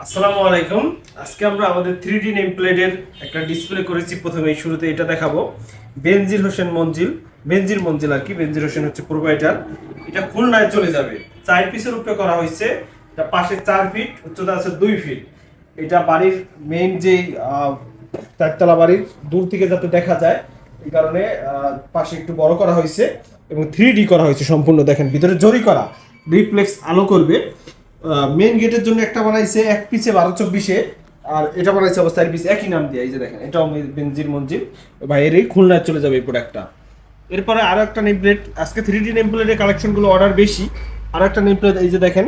আসসালামু আলাইকুম। আজকে আমরা আমাদের 3D নেম প্লেটের একটা ডিসপ্লে করেছি। প্রথমে শুরুতে এটা দেখাবো। বেনজির হোসেন মঞ্জিল, বেনজির মঞ্জিল আর কি। বেনজির হোসেন হচ্ছে প্রোভাইডার। এটা খুলনায় চলে যাবে। 4 পিসের উপরে করা হয়েছে। এটা পাশে 4 ফিট, উচ্চতা আছে 2 ফিট। এটা বাড়ির মেইন যে চারতলা বাড়ির দূর থেকে যাতে দেখা যায় এই কারণে পাশে একটু বড় করা হয়েছে এবং 3D করা হয়েছে সম্পূর্ণ। দেখেন ভিতরে জরি করা, রিফ্লেক্স আলো করবে। মেইন গেটের জন্য একটা বানাইছে এক পিসে 12-24-এ, আর এটা বানাইছে অবস্থা 4 পিস একই নাম দিয়ে। এই যে দেখেন, এটাও বেনজির মঞ্জিল বাইরে খুলনায় চলে যাবে এই প্রোডাক্টটা। এরপরে আরো একটা নেম প্লেট, আজকে 3D নেম প্লেটের কালেকশনগুলো অর্ডার বেশি। আরো একটা নেম প্লেট এই যে দেখেন,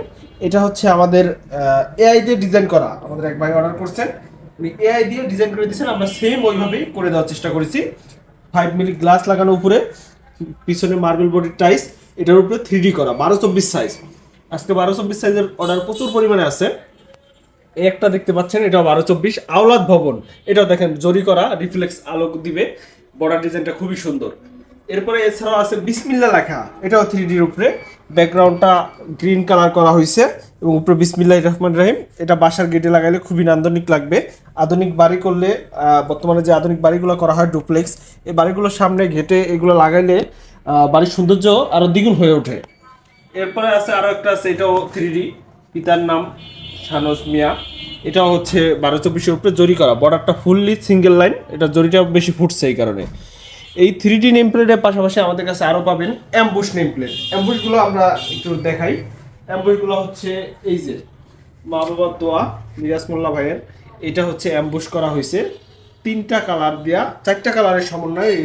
এটা হচ্ছে আমাদের এআই দিয়ে ডিজাইন করা। আমাদের এক ভাই অর্ডার করছেন, উনি এআই দিয়ে ডিজাইন করে দিয়েছেন, আমরা সেম ওইভাবেই করে দেওয়ার চেষ্টা করেছি। 5 মিলি গ্লাস লাগানো উপরে, পিছনে মার্বেল বডির টাইস, এটার উপরে 3D করা 12-24 সাইজ। আজকে 12-24 সাইজের অর্ডার প্রচুর পরিমাণে আছে। এই একটা দেখতে পাচ্ছেন, এটাও 12-24 আওলাদ ভবন। এটাও দেখেন জরি করা, রিফ্লেক্স আলোক দিবে। বর্ডার ডিজাইনটা খুবই সুন্দর। এরপরে এছাড়াও আছে বিসমিল্লাহ লেখা, এটাও 3Dর উপরে। ব্যাকগ্রাউন্ডটা গ্রিন কালার করা হয়েছে এবং উপরে বিসমিল্লাহির রহমানির রহিম। এটা বাসার গেটে লাগাইলে খুবই নান্দনিক লাগবে। আধুনিক বাড়ি করলে, বর্তমানে যে আধুনিক বাড়িগুলো করা হয় ডুপ্লেক্স, এই বাড়িগুলোর সামনে গেটে এগুলো লাগাইলে বাড়ির সৌন্দর্য আরও দ্বিগুণ হয়ে ওঠে। এরপরে আছে আরো একটা আছে, এটাও 3D। পিতার নাম শানস মিয়া। এটাও হচ্ছে 12-24-এর উপরে জরি করা, বর্ডারটা ফুললি সিঙ্গেল লাইন। এটা জরিটা বেশি ফুটছে এই কারণে। এই 3D নেম প্লেটের পাশাপাশি আমাদের কাছে আরো পাবেন অ্যাম্বুশ নেম প্লেট। অ্যাম্বুশগুলো আমরা একটু দেখাই। অ্যাম্বুশগুলো হচ্ছে এই যে মা বাবার দোয়া, মিরাজ মোল্লা ভাইয়ের। এটা হচ্ছে অ্যাম্বুশ করা হয়েছে 3টা কালার দিয়া, 4টা কালারের সমন্বয়ে এই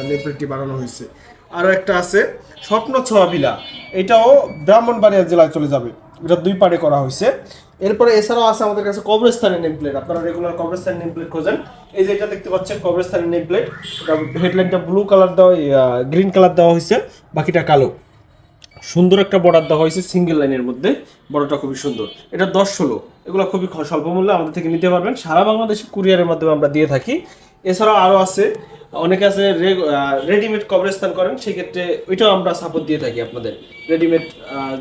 নেম প্লেটটি বানানো হয়েছে। আরও একটা আছে স্বপ্ন ছোঁয়া বিলা, এটাও ব্রাহ্মণবাড়িয়া জেলায় চলে যাবে। এটা 2 পার্টে করা হয়েছে। এরপরে এছাড়াও আছে আমাদের কাছে কবরস্থানের নেম প্লেট। আপনারা রেগুলার কবরস্থানের নেম প্লেট খোঁজেন, এই যে এটা দেখতে পাচ্ছেন কবরস্থানের নেম প্লেট। এটা হেডলাইনটা ব্লু কালার দেওয়া, গ্রিন কালার দেওয়া হয়েছে, বাকিটা কালো। সুন্দর একটা বর্ডার দেওয়া হয়েছে সিঙ্গেল লাইনের মধ্যে। বর্ডারটা খুবই সুন্দর। এটা 10-16, এগুলো খুবই স্বল্প মূল্যে আমাদের থেকে নিতে পারবেন। সারা বাংলাদেশে কুরিয়ারের মাধ্যমে আমরা দিয়ে থাকি। এছাড়াও আরও আছে, অনেকে আছে রেডিমেড কবরস্থান করেন, সেক্ষেত্রে ওইটাও আমরা সাপোর্ট দিয়ে থাকি আপনাদের। রেডিমেড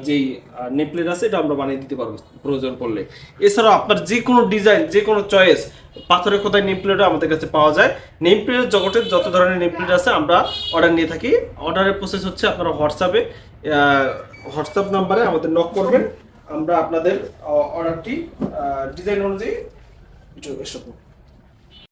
যেই নেমপ্লেট আছে এটা আমরা বানিয়ে দিতে পারবো প্রয়োজন পড়লে। এছাড়াও আপনার যে কোনো ডিজাইন, যে কোনো চয়েস, পাথরের খোদাই নেমপ্লেটও আমাদের কাছে পাওয়া যায়। নেমপ্লেটের জগতের যত ধরনের নেমপ্লেট আছে আমরা অর্ডার নিয়ে থাকি। অর্ডারের প্রসেস হচ্ছে আপনারা হোয়াটসঅ্যাপ নাম্বারে আমাদের নক করবেন, আমরা আপনাদের অর্ডারটি ডিজাইন অনুযায়ী